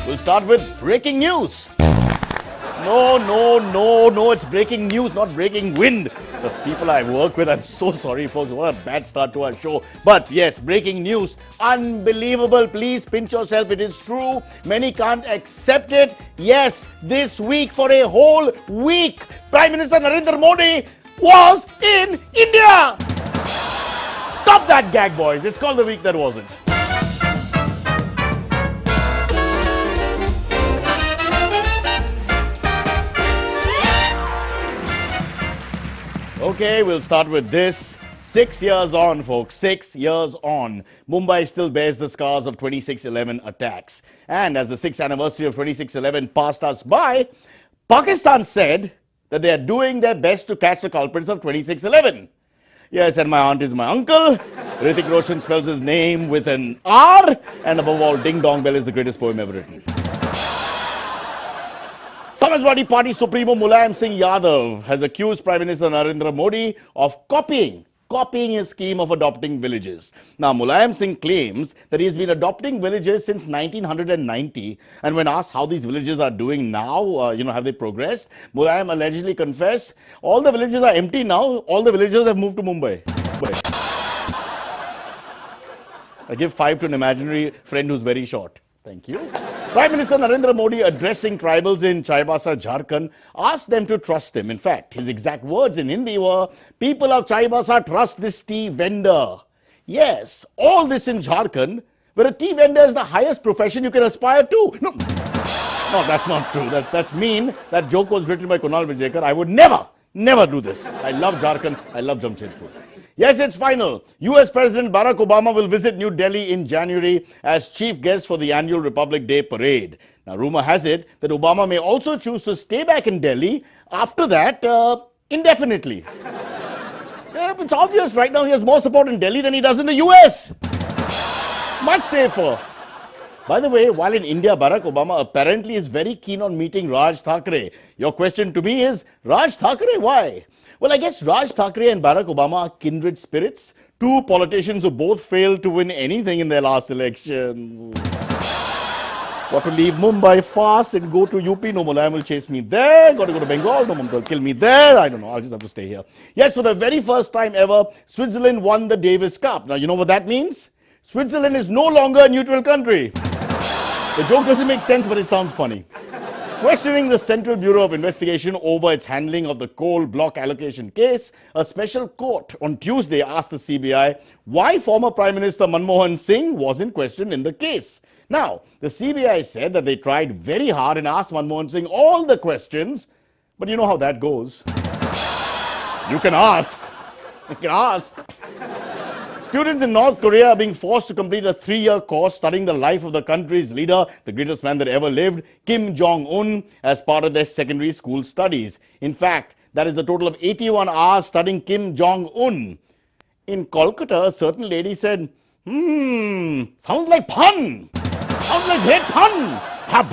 We'll start with breaking news. No, it's breaking news, not breaking wind. The people I work with, I'm so sorry, folks. What a bad start to our show. But yes, breaking news. Unbelievable. Please pinch yourself. It is true. Many can't accept it. Yes, this week, for a whole week, Prime Minister Narendra Modi was in India. Stop that gag, boys. It's called the week that wasn't. Okay, we'll start with this. 6 years on, folks. 6 years on. Mumbai still bears the scars of 26/11 attacks. And as the 6th anniversary of 26/11 passed us by, Pakistan said that they are doing their best to catch the culprits of 26/11. Yes, and my aunt is my uncle. Hrithik Roshan spells his name with an R. And above all, Ding Dong Bell is the greatest poem ever written. Samajwadi Party Supremo Mulayam Singh Yadav has accused Prime Minister Narendra Modi of copying his scheme of adopting villages. Now, Mulayam Singh claims that he has been adopting villages since 1990. And when asked how these villages are doing now, have they progressed? Mulayam allegedly confessed, all the villages are empty now. All the villagers have moved to Mumbai. I give 5 to an imaginary friend who's very short. Thank you. Prime Minister Narendra Modi, addressing tribals in Chaibasa, Jharkhand, asked them to trust him. In fact, his exact words in Hindi were, "People of Chaibasa trust this tea vendor." Yes, all this in Jharkhand, where a tea vendor is the highest profession you can aspire to. No, that's not true. That's mean. That joke was written by Kunal Vijayekar. I would never do this. I love Jharkhand. I love Jamshedpur. Yes, it's final. US President Barack Obama will visit New Delhi in January as chief guest for the annual Republic Day parade. Now, rumor has it that Obama may also choose to stay back in Delhi after that indefinitely. It's obvious right now he has more support in Delhi than he does in the US. Much safer. By the way, while in India, Barack Obama apparently is very keen on meeting Raj Thackeray. Your question to me is, Raj Thackeray, why? Well, I guess Raj Thackeray and Barack Obama are kindred spirits. Two politicians who both failed to win anything in their last elections. Got to leave Mumbai fast and go to UP. No, Mulayam will chase me there. Got to go to Bengal. No, Mumbai will kill me there. I don't know. I'll just have to stay here. Yes, for the very first time ever, Switzerland won the Davis Cup. Now, you know what that means? Switzerland is no longer a neutral country. The joke doesn't make sense, but it sounds funny. Questioning the Central Bureau of Investigation over its handling of the coal block allocation case, a special court on Tuesday asked the CBI why former Prime Minister Manmohan Singh wasn't questioned in the case. Now, the CBI said that they tried very hard and asked Manmohan Singh all the questions, but you know how that goes. You can ask. Students in North Korea are being forced to complete a 3-year course studying the life of the country's leader, the greatest man that ever lived, Kim Jong-un, as part of their secondary school studies. In fact, that is a total of 81 hours studying Kim Jong-un. In Kolkata, a certain lady said, sounds like pun. Sounds like great pun. That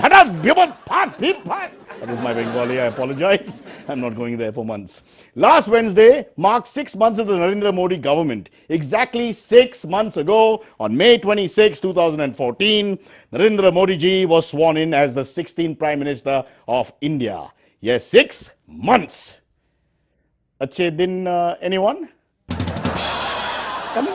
was my Bengali, I apologize. I'm not going there for months. Last Wednesday marked 6 months of the Narendra Modi government. Exactly 6 months ago, on May 26, 2014, Narendra Modi ji was sworn in as the 16th Prime Minister of India. Yes, 6 months. Achhe din, anyone? Come in.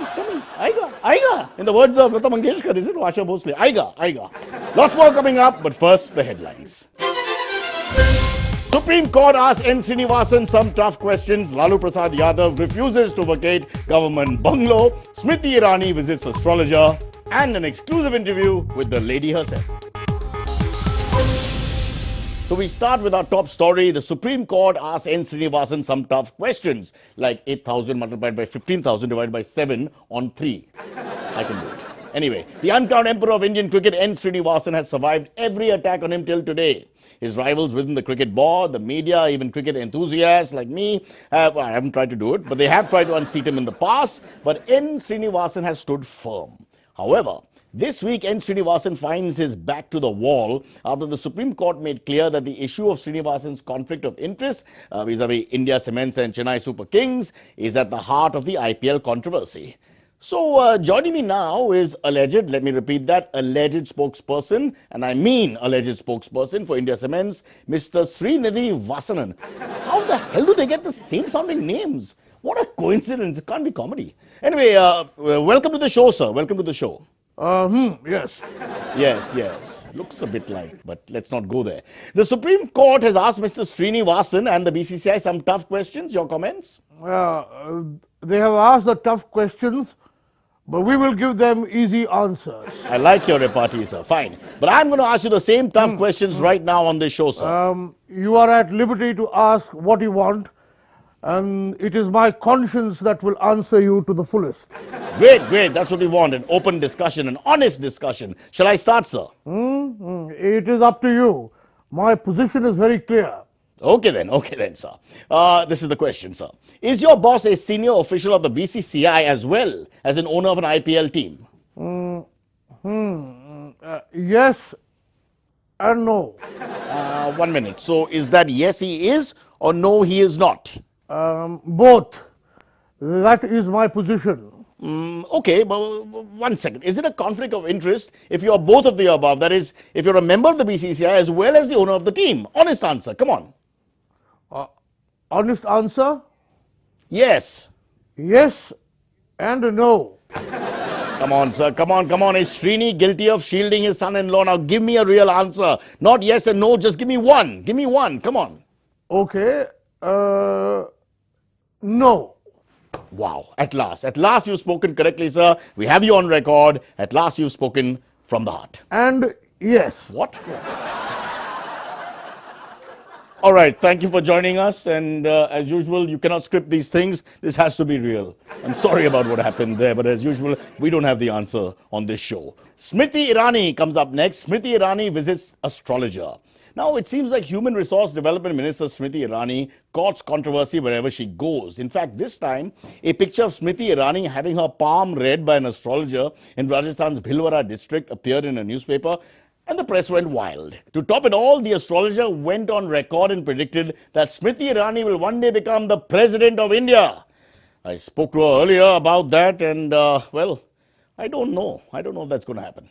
Aiga. In the words of Lata Mangeshkar, is it? Asha Bhosle. Aiga. Lots more coming up, but first, the headlines. Supreme Court asks N. Srinivasan some tough questions. Lalu Prasad Yadav refuses to vacate government bungalow. Smriti Irani visits astrologer. And an exclusive interview with the lady herself. So we start with our top story. The Supreme Court asks N. Srinivasan some tough questions, like 8,000 multiplied by 15,000 divided by 7 on 3. I can do it. Anyway, the uncrowned emperor of Indian cricket, N. Srinivasan, has survived every attack on him till today. His rivals within the cricket board, the media, even cricket enthusiasts like me, I haven't tried to do it, but they have tried to unseat him in the past. But N. Srinivasan has stood firm. However, this week, N. Srinivasan finds his back to the wall after the Supreme Court made clear that the issue of Srinivasan's conflict of interest vis-a-vis India Cements and Chennai Super Kings is at the heart of the IPL controversy. So joining me now is alleged, let me repeat that, alleged spokesperson, and I mean alleged spokesperson for India Cements, Mr. Srinidhi Vasanan. How the hell do they get the same sounding names? What a coincidence. It can't be comedy. Anyway, welcome to the show, sir. Welcome to the show. Yes. Yes. Looks a bit like, but let's not go there. The Supreme Court has asked Mr. Srinivasan and the BCCI some tough questions. Your comments? They have asked the tough questions, but we will give them easy answers. I like your repartee, sir. Fine. But I'm going to ask you the same tough questions right now on this show, sir. You are at liberty to ask what you want, and it is my conscience that will answer you to the fullest. Great. That's what we want. An open discussion, an honest discussion. Shall I start, sir? It is up to you. My position is very clear. Okay then, sir. This is the question, sir. Is your boss a senior official of the BCCI as well as an owner of an IPL team? Yes and no. 1 minute. So is that yes he is or no he is not? Both. That is my position. Okay, but 1 second. Is it a conflict of interest if you are both of the above? That is, if you're a member of the BCCI as well as the owner of the team? Honest answer. Come on. Honest answer? Yes. Yes and no. Come on, sir. Come on. Is Srini guilty of shielding his son-in-law? Now give me a real answer. Not yes and no. Just give me one. Give me one. Come on. Okay. No. Wow. At last you've spoken correctly, sir. We have you on record. At last you've spoken from the heart. And yes. What? All right. Thank you for joining us. And as usual, you cannot script these things. This has to be real. I'm sorry about what happened there. But as usual, we don't have the answer on this show. Smriti Irani comes up next. Smriti Irani visits astrologer. Now, it seems like Human Resource Development Minister Smriti Irani courts controversy wherever she goes. In fact, this time, a picture of Smriti Irani having her palm read by an astrologer in Rajasthan's Bhilwara district appeared in a newspaper, and the press went wild. To top it all, the astrologer went on record and predicted that Smriti Irani will one day become the President of India. I spoke to her earlier about that, and, well, I don't know. I don't know if that's going to happen.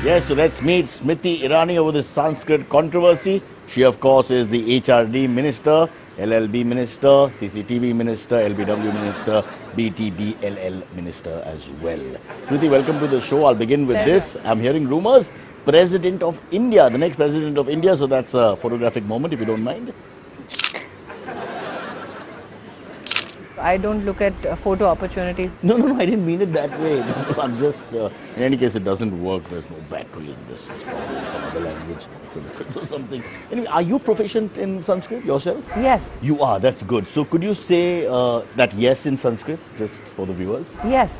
Yes, so let's meet Smriti Irani over this Sanskrit controversy. She, of course, is the HRD Minister, LLB Minister, CCTV Minister, LBW Minister, BTBLL Minister as well. Smriti, welcome to the show. I'll begin with this. I'm hearing rumors. President of India, the next President of India. So that's a photographic moment, if you don't mind. I don't look at photo opportunities. No, I didn't mean it that way. No, I'm just, in any case, it doesn't work. There's no battery in this. It's probably in some other language, Sanskrit or something. Anyway, are you proficient in Sanskrit yourself? Yes. You are, that's good. So could you say that yes in Sanskrit, just for the viewers? Yes.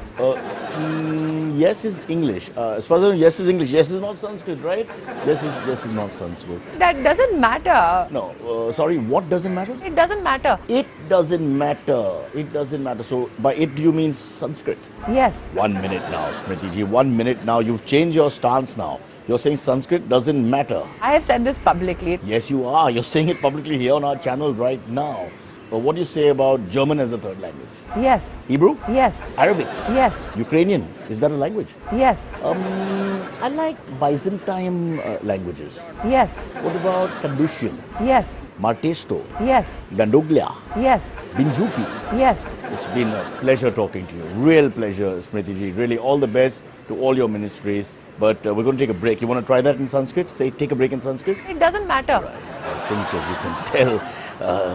Yes is English. As far as I know, yes is English. Yes is not Sanskrit, right? Yes is not Sanskrit. That doesn't matter. No, sorry, what doesn't matter? It doesn't matter. It doesn't matter. It doesn't matter. So by it, do you mean Sanskrit? Yes. 1 minute now, Smriti ji. 1 minute now. You've changed your stance now. You're saying Sanskrit doesn't matter. I have said this publicly. Yes, you are. You're saying it publicly here on our channel right now. But what do you say about German as a third language? Yes. Hebrew? Yes. Arabic? Yes. Ukrainian? Is that a language? Yes. I like Byzantine languages. Yes. What about Kadushian? Yes. Martesto? Yes. Gandoglia? Yes. Binjupi? Yes. It's been a pleasure talking to you. Real pleasure, Smriti ji. Really all the best to all your ministries. But we're going to take a break. You want to try that in Sanskrit? Say, take a break in Sanskrit? It doesn't matter. Right. I think, as you can tell,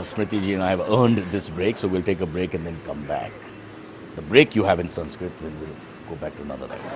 Smriti ji and I have earned this break. So we'll take a break and then come back. The break you have in Sanskrit, then we'll go back to another language.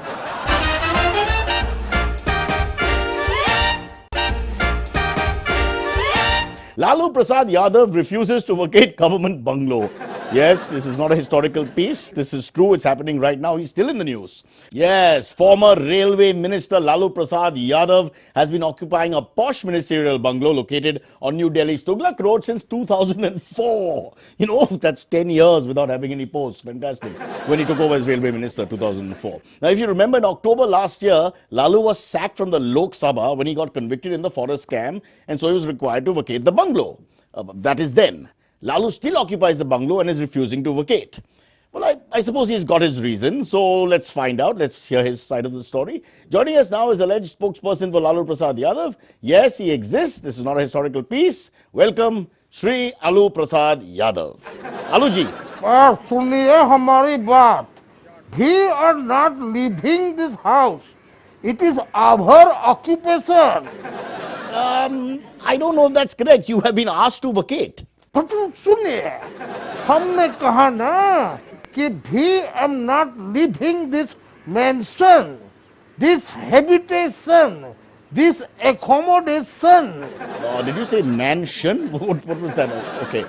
Lalu Prasad Yadav refuses to vacate government bungalow. Yes, this is not a historical piece. This is true. It's happening right now. He's still in the news. Yes, former railway minister Lalu Prasad Yadav has been occupying a posh ministerial bungalow located on New Delhi's Tughlaq Road since 2004. You know, that's 10 years without having any post. Fantastic. When he took over as railway minister, 2004. Now, if you remember, in October last year, Lalu was sacked from the Lok Sabha when he got convicted in the forest scam, and so he was required to vacate the bungalow. That is then. Lalu still occupies the bungalow and is refusing to vacate. Well, I suppose he's got his reason, so let's find out. Let's hear his side of the story. Joining us now is alleged spokesperson for Lalu Prasad Yadav. Yes, he exists. This is not a historical piece. Welcome, Shri Alu Prasad Yadav. Aluji. सुनिए हमारी बात. We are not leaving this house. It is our occupation. I don't know if that's correct. You have been asked to vacate. But सुनिए, हमने कहा ना कि we am not leaving this mansion, this habitation, this accommodation. Did you say mansion? What was that? Okay.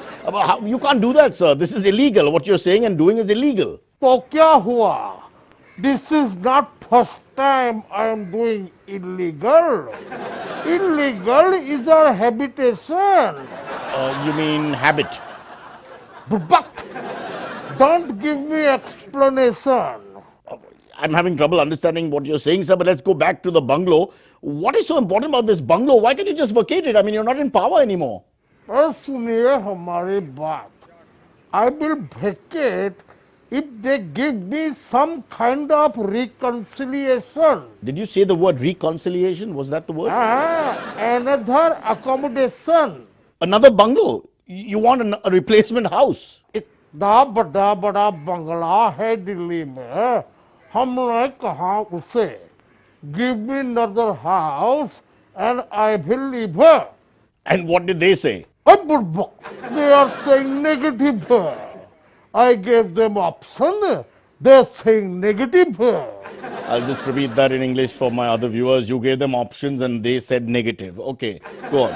You can't do that, sir. This is illegal. What you're saying and doing is illegal. तो क्या हुआ? This is not first time I am doing illegal. Illegal is our habitation. You mean habit? But don't give me explanation. I'm having trouble understanding what you're saying, sir, but let's go back to the bungalow. What is so important about this bungalow? Why can't you just vacate it? I mean, you're not in power anymore. सुनिए हमारी बात. I will vacate if they give me some kind of reconciliation. Did you say the word reconciliation? Was that the word? Another accommodation. Another bungalow? You want a replacement house? इतना बड़ा बड़ा बंगला है दिल्ली में, हमने कहा उसे give me another house and I will live here. And what did they say? They are saying negative. I gave them option. They're saying negative. I'll just repeat that in English for my other viewers. You gave them options and they said negative. Okay, go on.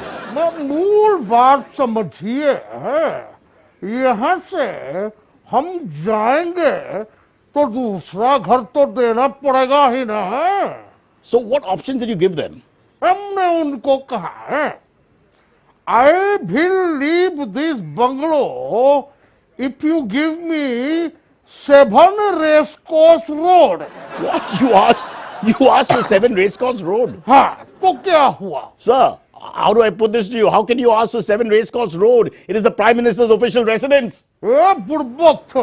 मूल बात समझिए. यहाँ से हम जाएंगे तो दूसरा घर तो देना पड़ेगा ही ना. So what options did you give them? हमने उनको कहा है, I will leave this bungalow if you give me 7 Racecourse Road. What? You asked for 7 Racecourse Road? हाँ, तो क्या हुआ? Sir, how do I put this to you? How can you ask for 7 Racecourse Road? It is the Prime Minister's official residence. बुड़बक,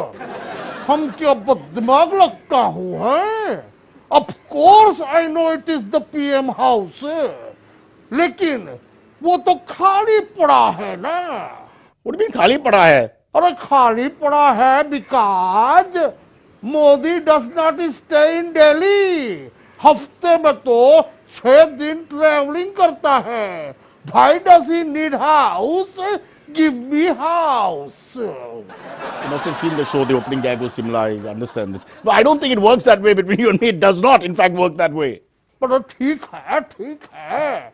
हम क्या बददिमाग लगता हूँ हैं? Of course I know it is the PM house. लेकिन वो तो खाली पड़ा है ना. What do you mean खाली पड़ा है? अरे खाली पड़ा है because Modi does not stay in Delhi. हफ्ते में तो 6 दिन ट्रैवलिंग करता है. Why does he need house? Give me house. You must have seen the show, the opening gag was Simla, I understand this. But I don't think it works that way between you and me. It does not, in fact, work that way. but ठीक है.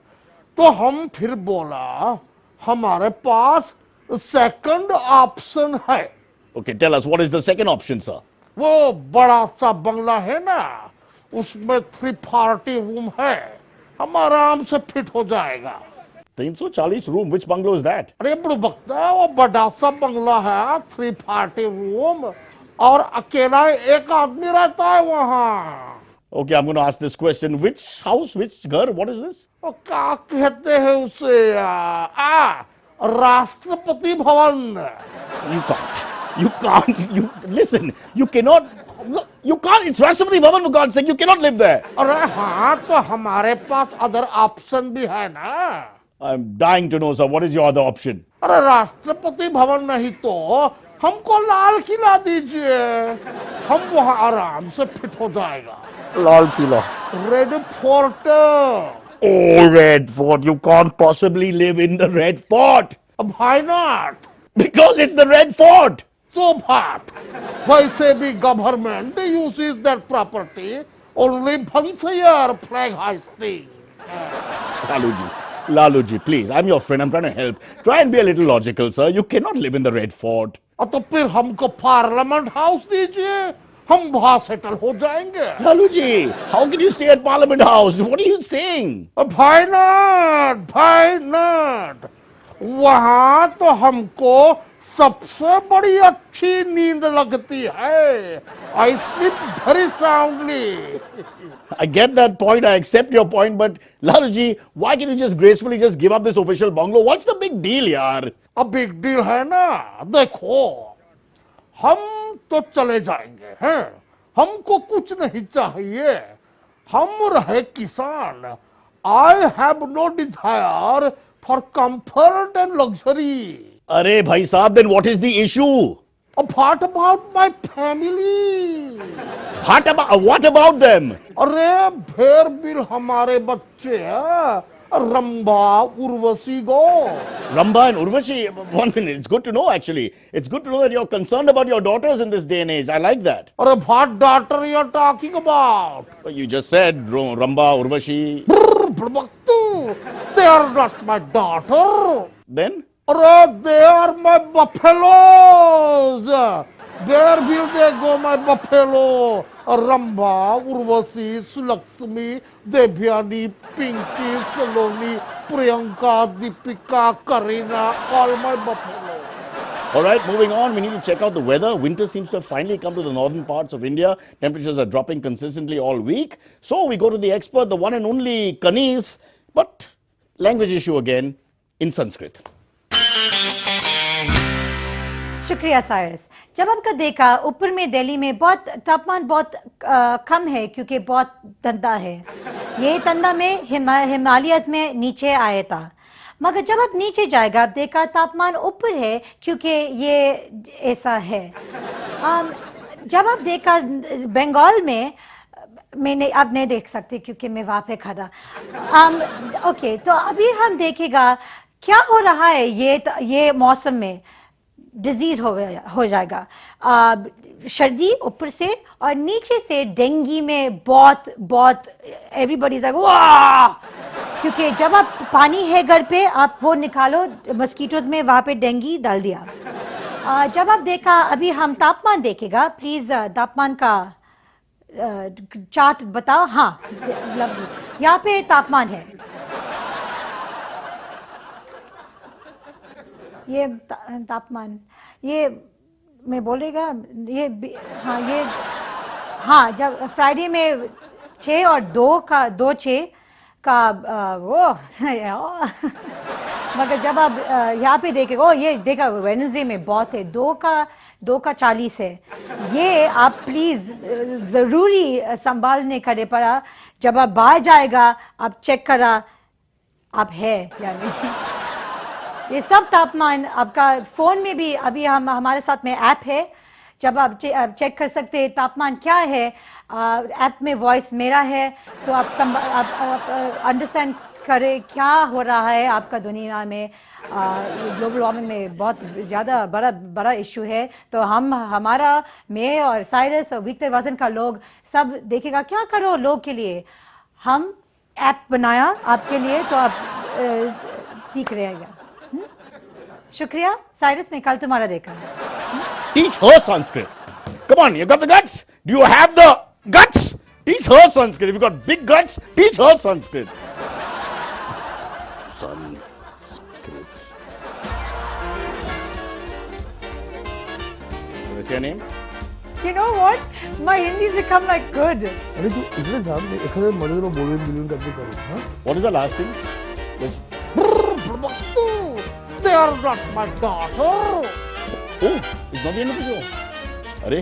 तो हम फिर बोला, हमारे पास second option है. Okay, tell us, what is the second option, sir? वो बड़ा सा बंगला है ना, उसमें 340 रूम है, हम आराम से फिट हो जाएगा. 340 room, which bungalow is that? अरे बुड़बकता, वो बड़ा सा बंगला है, 340 रूम, और अकेला एक आदमी रहता है वहाँ. Okay, I'm going to ask this question. Which house, which ghar, what is this? वो क्या कहते हैं उसे? Rashtrapati Bhavan. Listen, you cannot, it's Rashtrapati Bhavan, for God's sake, you cannot live there. अरे हाँ, तो हमारे पास अदर ऑप्शन भी है ना. I'm dying to know, sir, what is your other option? अरे राष्ट्रपति भवन नहीं तो हमको लाल किला दीजिए, हम वहाँ आराम से फिट हो जाएगा. Lal Kila. Red fort. Oh, Red Fort, you can't possibly live in the Red Fort. Why not? Because it's the Red Fort. So what? वैसे भी government uses that property only once a year, flag hoisting. Laluji, please, I'm your friend, I'm trying to help. Try and be a little logical, sir. You cannot live in the Red Fort. तो फिर हमको parliament house दीजिए, हम वहां settle हो जाएंगे. Laluji, how can you stay at Parliament House? What are you saying? Why not? वहां तो हमको सबसे बड़ी अच्छी नींद लगती है. I sleep very soundly. I get that point, I accept your point, but Laluji, why can't you just gracefully just give up this official bungalow? What's the big deal, yaar? A big deal है ना. देखो, हम तो चले जाएंगे हैं, हमको कुछ नहीं चाहिए, हम रहे किसान। I have no desire for comfort and luxury. अरे भाई साहब, then what is the issue? What about my family? What about them? अरे भेड़ बिल हमारे बच्चे हैं, रंबा उर्वशी गो। Ramba and Urvashi, 1 minute. It's good to know actually. It's good to know that you're concerned about your daughters in this day and age. I like that. अरे what daughter you are talking about? But you just said Ramba, Urvashi. They are not my daughter. Then? अरे they are my buffaloes. Where will they go, my buffalo? Ramba, Urvashi, Sulakshmi, Devyani, Pinky, Saloni, Priyanka, Deepika, Karina, all my buffalo. All right, moving on. We need to check out the weather. Winter seems to have finally come to the northern parts of India. Temperatures are dropping consistently all week. So we go to the expert, the one and only Kanis. But language issue again in Sanskrit. शुक्रिया Cyrus. जब आपका देखा ऊपर में दिल्ली में बहुत तापमान बहुत कम है क्योंकि बहुत ठंडा है, ये ठंडा में हिमालयस में नीचे आया था, मगर जब आप नीचे जाएगा आप देखा तापमान ऊपर है क्योंकि ये ऐसा है। जब आप देखा बंगाल में, मैंने अब नहीं देख सकते क्योंकि मैं वहाँ पे खड़ा। ओके, तो अभी हम देखेगा क्या हो रहा है ये मौसम में। डिजीज हो जाएगा, सर्दी ऊपर से और नीचे से डेंगू में बहुत एवरीबॉडी लाइक वाह, क्योंकि जब आप पानी है घर पे आप वो निकालो मस्कीटोज में, वहाँ पे डेंगू डाल दिया। जब आप देखा अभी हम तापमान देखेगा, प्लीज तापमान का चार्ट बताओ। हाँ, यहाँ पे तापमान है, ये तापमान, ये मैं बोलेगा ये, हाँ जब फ्राइडे में 6 और 2-6 का वो मगर जब आप यहाँ पे देखेगा, ओ ये देखा वेडनेसडे में बहुत है, 2 का 40 है। ये आप प्लीज जरूरी संभालने करे पड़ा। जब आप बाहर जाएगा आप चेक करा आप है या नहीं। ये सब तापमान आपका फोन में भी, अभी हमारे साथ में ऐप है, जब आप चेक कर सकते हैं तापमान क्या है। ऐप में वॉइस मेरा है, तो आप अंडरस्टैंड करें क्या हो रहा है आपका दुनिया में। ग्लोबल वार्मिंग में बहुत ज़्यादा बड़ा इशू है। तो हमारा मैं और साइरस और विक्टर वाजन का लोग सब देखेगा क्या करो लोग के लिए। हम ऐप बनाया आपके लिए, तो आप ठीक रहेगा। शुक्रिया साइरस, मैं कल तुम्हारा देखा। Teach her Sanskrit. Come on, you got the guts? Do you have the guts? Teach her Sanskrit. If you got big guts, teach her Sanskrit. Sanskrit. What's your name? You know what? My Hindi's become like good. अरे तू इतने सारे एखादे मजेदार बोलून करते करू, हाँ? What is the last thing? Yes. They are not my daughter. Oh, it's not the end of the show. अरे